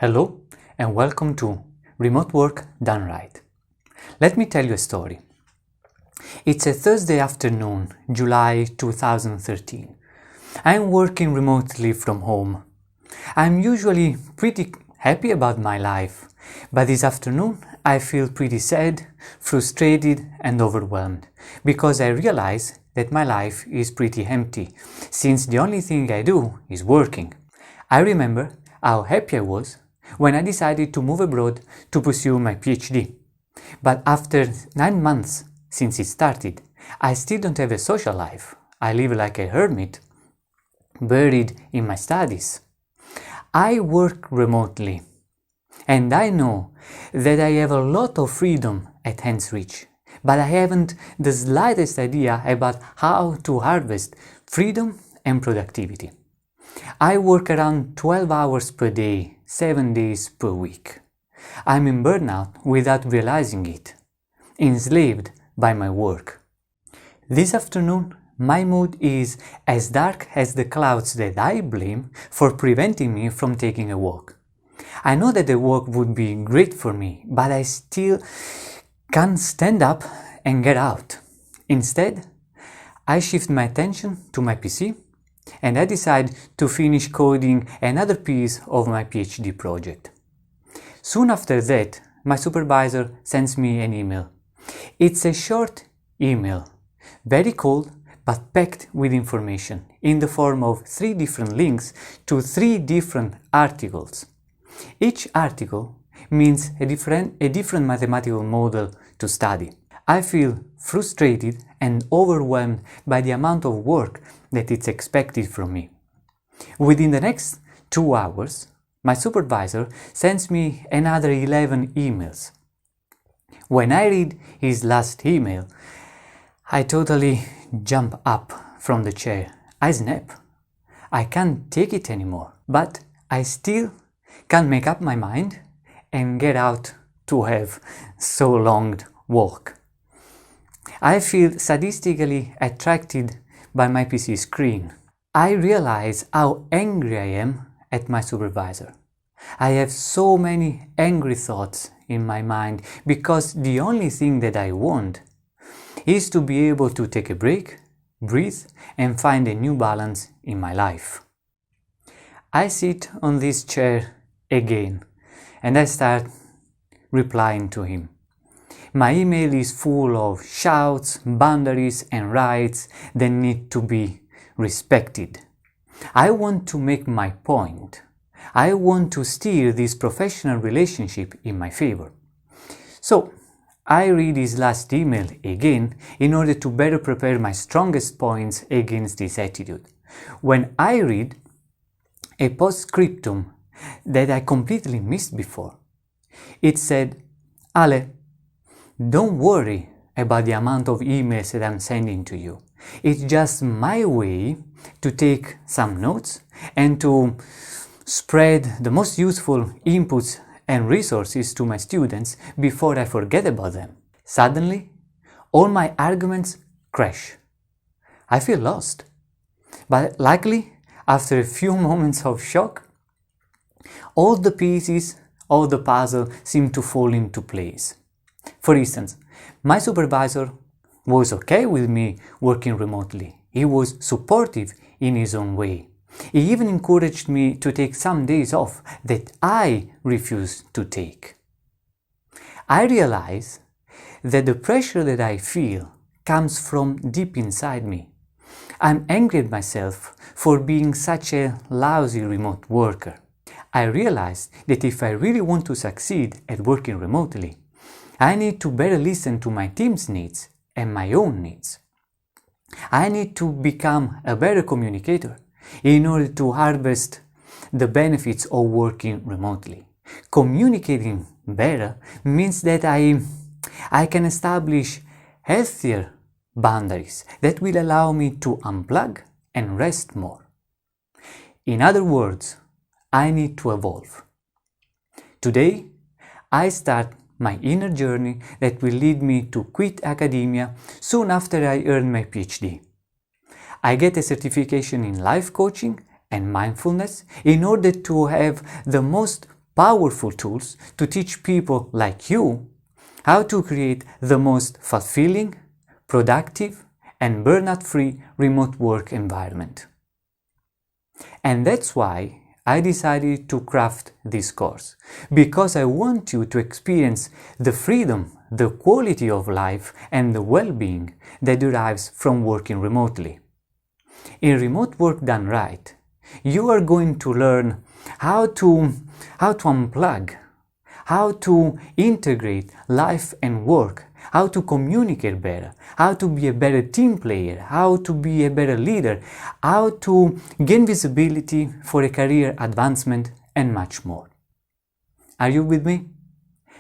Hello and welcome to Remote Work Done Right. Let me tell you a story. It's a Thursday afternoon, July 2013. I'm working remotely from home. I'm usually pretty happy about my life, but this afternoon I feel pretty sad, frustrated and overwhelmed because I realize that my life is pretty empty, since the only thing I do is working. I remember how happy I was when I decided to move abroad to pursue my PhD. But after 9 months since it started, I still don't have a social life. I live like a hermit, buried in my studies. I work remotely, and I know that I have a lot of freedom at hand's reach, but I haven't the slightest idea about how to harvest freedom and productivity. I work around 12 hours per day, 7 days per week. I'm in burnout without realizing it, enslaved by my work. This afternoon, my mood is as dark as the clouds that I blame for preventing me from taking a walk. I know that the walk would be great for me, but I still can't stand up and get out. Instead, I shift my attention to my PC and I decide to finish coding another piece of my PhD project. Soon after that, my supervisor sends me an email. It's a short email, very cold but packed with information in the form of 3 different links to 3 different articles. Each article means a different mathematical model to study. I feel frustrated and overwhelmed by the amount of work that is expected from me. Within the next 2 hours, my supervisor sends me another 11 emails. When I read his last email, I totally jump up from the chair. I snap. I can't take it anymore, but I still can't make up my mind and get out to have so long walk. I feel sadistically attracted by my PC screen. I realize how angry I am at my supervisor. I have so many angry thoughts in my mind because the only thing that I want is to be able to take a break, breathe and find a new balance in my life. I sit on this chair again and I start replying to him. My email is full of shouts, boundaries and rights that need to be respected. I want to make my point. I want to steer this professional relationship in my favor. So, I read his last email again in order to better prepare my strongest points against this attitude. When I read a postscriptum that I completely missed before, it said, Ale, don't worry about the amount of emails that I'm sending to you. It's just my way to take some notes and to spread the most useful inputs and resources to my students before I forget about them. Suddenly, all my arguments crash. I feel lost. But luckily, after a few moments of shock, all the pieces of the puzzle seem to fall into place. For instance, my supervisor was okay with me working remotely. He was supportive in his own way. He even encouraged me to take some days off that I refused to take. I realize that the pressure that I feel comes from deep inside me. I'm angry at myself for being such a lousy remote worker. I realize that if I really want to succeed at working remotely, I need to better listen to my team's needs and my own needs. I need to become a better communicator in order to harvest the benefits of working remotely. Communicating better means that I can establish healthier boundaries that will allow me to unplug and rest more. In other words, I need to evolve. Today, I start my inner journey that will lead me to quit academia soon after I earn my PhD. I get a certification in life coaching and mindfulness in order to have the most powerful tools to teach people like you how to create the most fulfilling, productive, and burnout-free remote work environment. And that's why I decided to craft this course, because I want you to experience the freedom, the quality of life, and the well-being that derives from working remotely. In Remote Work Done Right, you are going to learn how to unplug, how to integrate life and work, how to communicate better, how to be a better team player, how to be a better leader, how to gain visibility for a career advancement, and much more. Are you with me?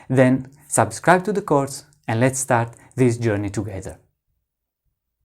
Then subscribe to the course and let's start this journey together.